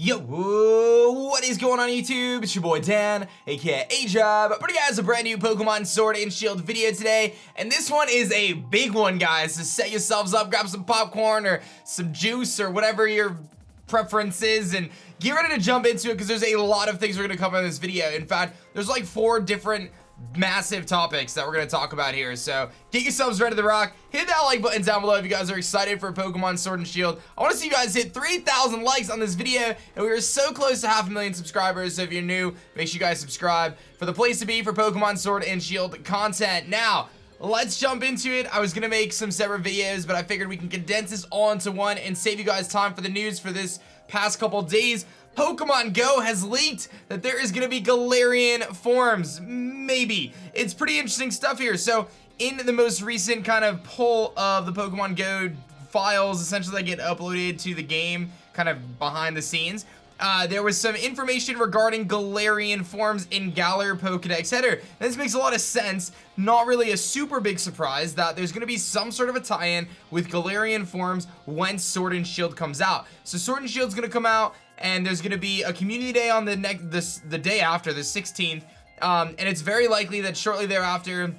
Yo, what is going on YouTube? It's your boy Dan, aka aDrive, bringing you guys a brand new Pokemon Sword and Shield video today, and this one is a big one, guys, so set yourselves up, grab some popcorn or some juice or whatever your preference is, and get ready to jump into it because there's a lot of things we're going to cover in this video. In fact, there's like 4 different massive topics that we're going to talk about here, so get yourselves ready to rock. Hit that like button down below if you guys are excited for Pokemon Sword and Shield. I want to see you guys hit 3,000 likes on this video, and we are so close to 500,000 subscribers, so if you're new, make sure you guys subscribe for the place to be for Pokemon Sword and Shield content. Now, let's jump into it. I was going to make some separate videos, but I figured we can condense this all into one and save you guys time for the news for this past couple days. Pokemon Go has leaked that there is going to be Galarian forms. Maybe. It's pretty interesting stuff here. So, in the most recent kind of pull of the Pokemon Go files, essentially that get uploaded to the game, kind of behind the scenes, there was some information regarding Galarian forms in Galar Pokedex header. This makes a lot of sense. Not really a super big surprise that there's going to be some sort of a tie-in with Galarian forms when Sword and Shield comes out. So Sword and Shield's going to come out, and there's going to be a community day on the day after, the 16th, and it's very likely that shortly thereafter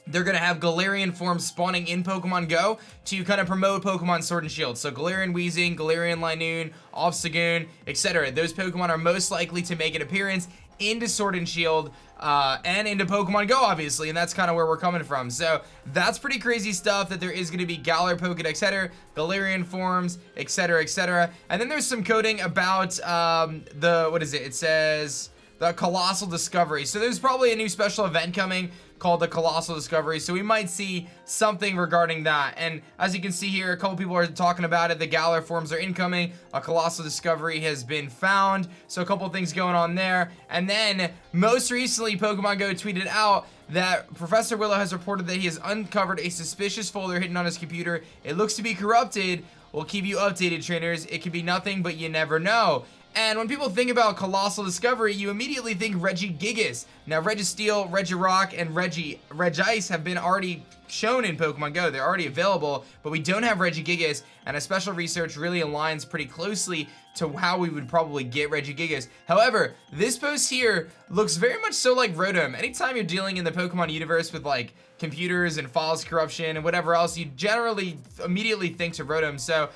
they're going to have Galarian forms spawning in Pokemon Go to kind of promote Pokemon Sword and Shield. So Galarian Weezing, Galarian Linoone, Obstagoon, etc. Those Pokemon are most likely to make an appearance into Sword and Shield and into Pokemon Go, obviously, and that's kind of where we're coming from. So that's pretty crazy stuff that there is going to be Galar Pokedex header, Galarian forms, etc., etc. And then there's some coding about it says the Colossal Discovery. So there's probably a new special event coming called the Colossal Discovery, so we might see something regarding that. And as you can see here, a couple people are talking about it. The Galar forms are incoming, a Colossal Discovery has been found, so a couple of things going on there. And then most recently, Pokemon Go tweeted out that Professor Willow has reported that he has uncovered a suspicious folder hidden on his computer. It looks to be corrupted. We'll keep you updated, trainers. It could be nothing, but you never know. And when people think about Colossal Discovery, you immediately think Regigigas. Now, Registeel, Regirock, and Regice have been already shown in Pokemon Go. They're already available, but we don't have Regigigas, and a special research really aligns pretty closely to how we would probably get Regigigas. However, this post here looks very much so like Rotom. Anytime you're dealing in the Pokemon universe with like computers and files corruption and whatever else, you generally immediately think to Rotom. So,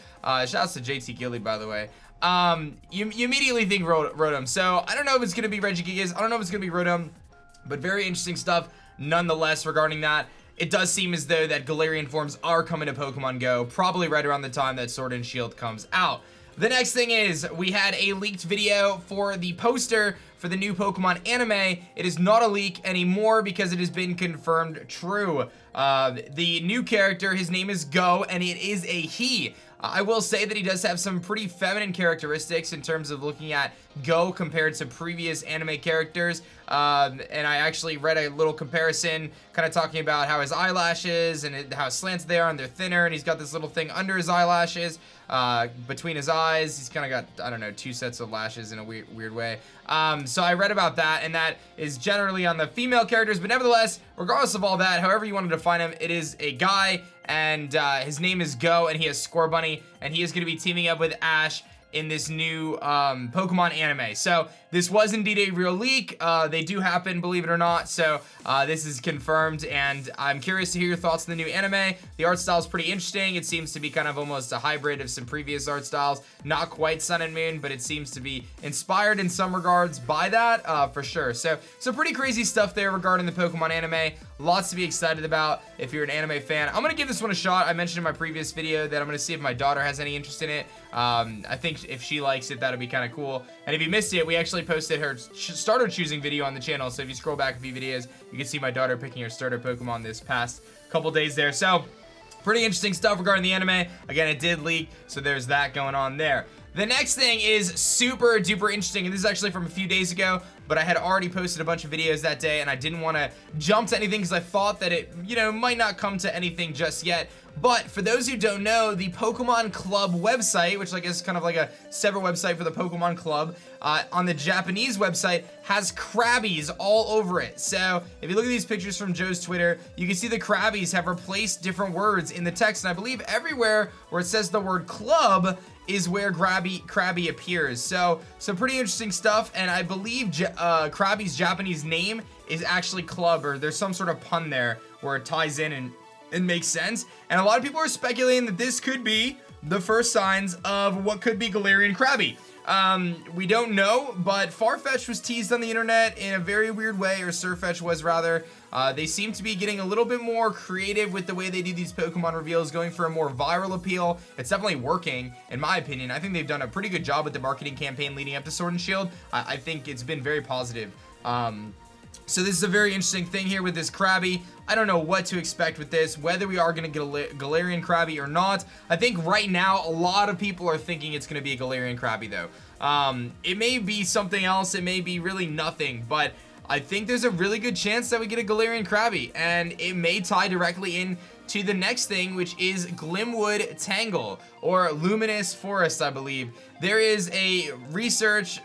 shouts to JT Gilly, by the way. You immediately think Rotom. So I don't know if it's going to be Regigigas. I don't know if it's going to be Rotom, but very interesting stuff nonetheless regarding that. It does seem as though that Galarian forms are coming to Pokemon Go, probably right around the time that Sword and Shield comes out. The next thing is, we had a leaked video for the poster for the new Pokemon anime. It is not a leak anymore because it has been confirmed true. The new character, his name is Go, and it is a he. I will say that he does have some pretty feminine characteristics in terms of looking at Go compared to previous anime characters. And I actually read a little comparison kind of talking about how his eyelashes and how slanted they are, and they're thinner, and he's got this little thing under his eyelashes, between his eyes. He's kind of got, I don't know, 2 sets of lashes in a weird way. So I read about that, and that is generally on the female characters, but nevertheless, regardless of all that, however you want to define him, it is a guy, and his name is Go, and he has Scorbunny, and he is going to be teaming up with Ash in this new Pokemon anime. So this was indeed a real leak. They do happen, believe it or not. So this is confirmed, and I'm curious to hear your thoughts on the new anime. The art style is pretty interesting. It seems to be kind of almost a hybrid of some previous art styles. Not quite Sun and Moon, but it seems to be inspired in some regards by that, for sure. So pretty crazy stuff there regarding the Pokemon anime. Lots to be excited about if you're an anime fan. I'm gonna give this one a shot. I mentioned in my previous video that I'm gonna see if my daughter has any interest in it. I think if she likes it, that'll be kind of cool. And if you missed it, we actually posted her starter choosing video on the channel. So if you scroll back a few videos, you can see my daughter picking her starter Pokemon this past couple days there. So pretty interesting stuff regarding the anime. Again, it did leak, so there's that going on there. The next thing is super duper interesting, and this is actually from a few days ago, but I had already posted a bunch of videos that day, and I didn't want to jump to anything because I thought that it, might not come to anything just yet. But for those who don't know, the Pokemon Club website, which I guess is kind of like a separate website for the Pokemon Club, on the Japanese website has Crabbies all over it. So if you look at these pictures from Joe's Twitter, you can see the Crabbies have replaced different words in the text, and I believe everywhere where it says the word club, is where Crabby appears. So pretty interesting stuff, and I believe Crabby's Japanese name is actually club, or there's some sort of pun there where it ties in and it makes sense. And a lot of people are speculating that this could be the first signs of what could be Galarian Krabby. We don't know, but Farfetch was teased on the internet in a very weird way, or Surfetch was rather. They seem to be getting a little bit more creative with the way they do these Pokemon reveals, going for a more viral appeal. It's definitely working, in my opinion. I think they've done a pretty good job with the marketing campaign leading up to Sword and Shield. I think it's been very positive. So this is a very interesting thing here with this Crabby. I don't know what to expect with this, whether we are going to get a Galarian Krabby or not. I think right now a lot of people are thinking it's going to be a Galarian Krabby though. It may be something else, it may be really nothing, but I think there's a really good chance that we get a Galarian Krabby, and it may tie directly in to the next thing, which is Glimwood Tangle, or Luminous Forest, I believe. There is a research,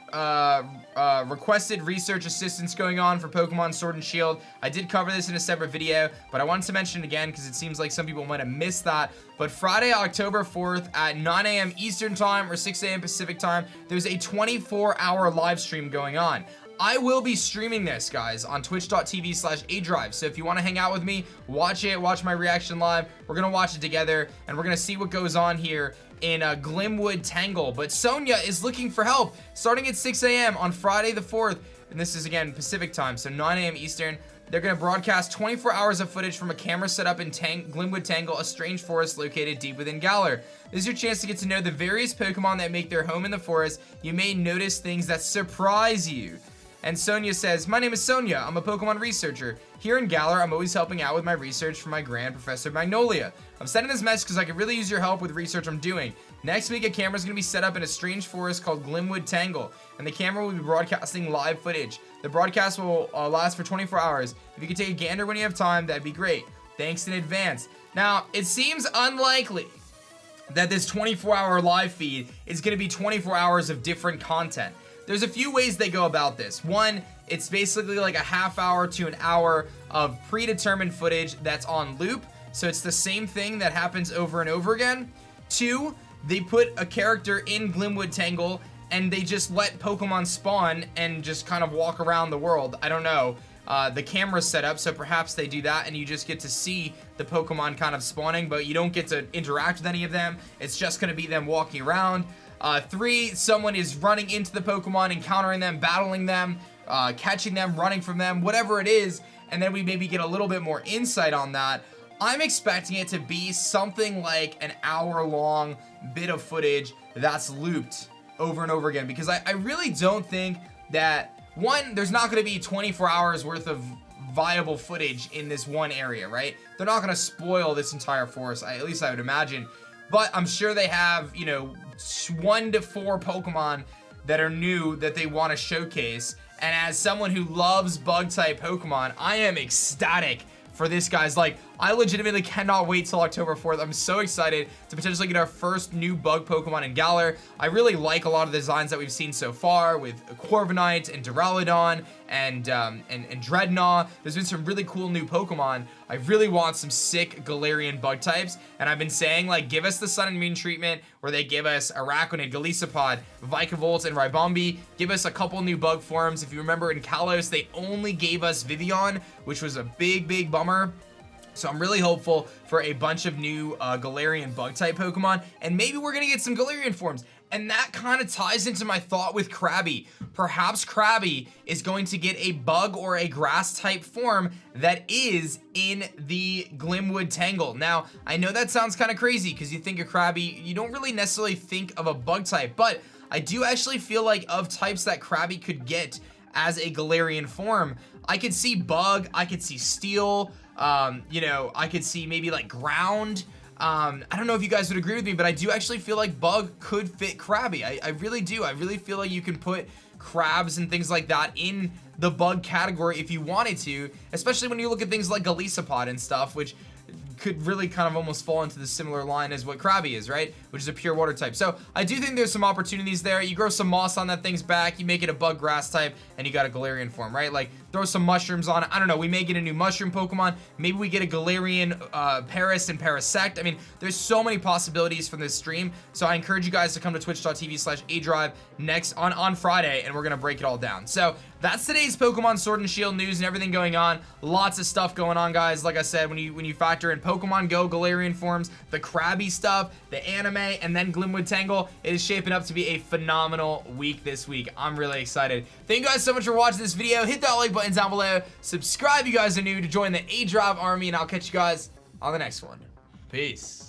requested research assistance going on for Pokemon Sword and Shield. I did cover this in a separate video, but I wanted to mention it again because it seems like some people might have missed that. But Friday, October 4th at 9 a.m. Eastern Time or 6 a.m. Pacific Time, there's a 24-hour live stream going on. I will be streaming this, guys, on twitch.tv/aDrive. So if you want to hang out with me, watch it, watch my reaction live. We're going to watch it together, and we're going to see what goes on here in Glimwood Tangle. But Sonia is looking for help starting at 6 a.m. on Friday the 4th. And this is, again, Pacific time, so 9 a.m. Eastern. They're going to broadcast 24 hours of footage from a camera set up in Glimwood Tangle, a strange forest located deep within Galar. This is your chance to get to know the various Pokemon that make their home in the forest. You may notice things that surprise you. And Sonia says, "My name is Sonia. I'm a Pokemon researcher. Here in Galar, I'm always helping out with my research for my grand Professor Magnolia. I'm sending this message because I could really use your help with research I'm doing. Next week, a camera's going to be set up in a strange forest called Glimwood Tangle, and the camera will be broadcasting live footage. The broadcast will last for 24 hours. If you could take a gander when you have time, that'd be great. Thanks in advance." Now, it seems unlikely that this 24-hour live feed is going to be 24 hours of different content. There's a few ways they go about this. One, it's basically like a half hour to an hour of predetermined footage that's on loop. So it's the same thing that happens over and over again. Two, they put a character in Glimwood Tangle and they just let Pokemon spawn and just kind of walk around the world. I don't know. The camera's set up, so perhaps they do that and you just get to see the Pokemon kind of spawning, but you don't get to interact with any of them. It's just going to be them walking around. Three, someone is running into the Pokemon, encountering them, battling them, catching them, running from them, whatever it is, and then we maybe get a little bit more insight on that. I'm expecting it to be something like an hour-long bit of footage that's looped over and over again, because I really don't think that, one, there's not going to be 24 hours worth of viable footage in this one area, right? They're not going to spoil this entire forest, at least I would imagine. But I'm sure they have, you know, 1 to 4 Pokemon that are new that they want to showcase. And as someone who loves bug-type Pokemon, I am ecstatic for this, guys. Like, I legitimately cannot wait till October 4th. I'm so excited to potentially get our first new bug Pokemon in Galar. I really like a lot of the designs that we've seen so far with Corviknight and Duraludon and Dreadnought. There's been some really cool new Pokemon. I really want some sick Galarian bug types, and I've been saying, like, give us the Sun and Moon treatment where they give us Araquanid, Golisopod, Vikavolt, and Ribombee. Give us a couple new bug forms. If you remember in Kalos, they only gave us Vivillon, which was a big bummer. So I'm really hopeful for a bunch of new Galarian bug-type Pokemon, and maybe we're going to get some Galarian forms. And that kind of ties into my thought with Crabby. Perhaps Crabby is going to get a bug or a grass-type form that is in the Glimwood Tangle. Now, I know that sounds kind of crazy because you think of Crabby, you don't really necessarily think of a bug-type, but I do actually feel like of types that Crabby could get as a Galarian form, I could see Bug, I could see Steel, you know, I could see maybe like Ground. I don't know if you guys would agree with me, but I do actually feel like Bug could fit Crabby. I really do. I really feel like you can put crabs and things like that in the bug category if you wanted to, especially when you look at things like Golisopod and stuff, which could really kind of almost fall into the similar line as what Crabby is, right? Which is a pure water type. So I do think there's some opportunities there. You grow some moss on that thing's back, you make it a bug grass type, and you got a Galarian form, right? Like, throw some mushrooms on it. I don't know. We may get a new mushroom Pokemon. Maybe we get a Galarian Paris and Parasect. I mean, there's so many possibilities from this stream. So I encourage you guys to come to twitch.tv/aDrive next on Friday, and we're going to break it all down. So that's today's Pokemon Sword and Shield news and everything going on. Lots of stuff going on, guys. Like I said, when you factor in Pokemon Go Galarian forms, the Crabby stuff, the anime, and then Glimwood Tangle, it is shaping up to be a phenomenal week this week. I'm really excited. Thank you guys so much for watching this video. Hit that like button down below. Subscribe if you guys are new to join the aDrive army, and I'll catch you guys on the next one. Peace.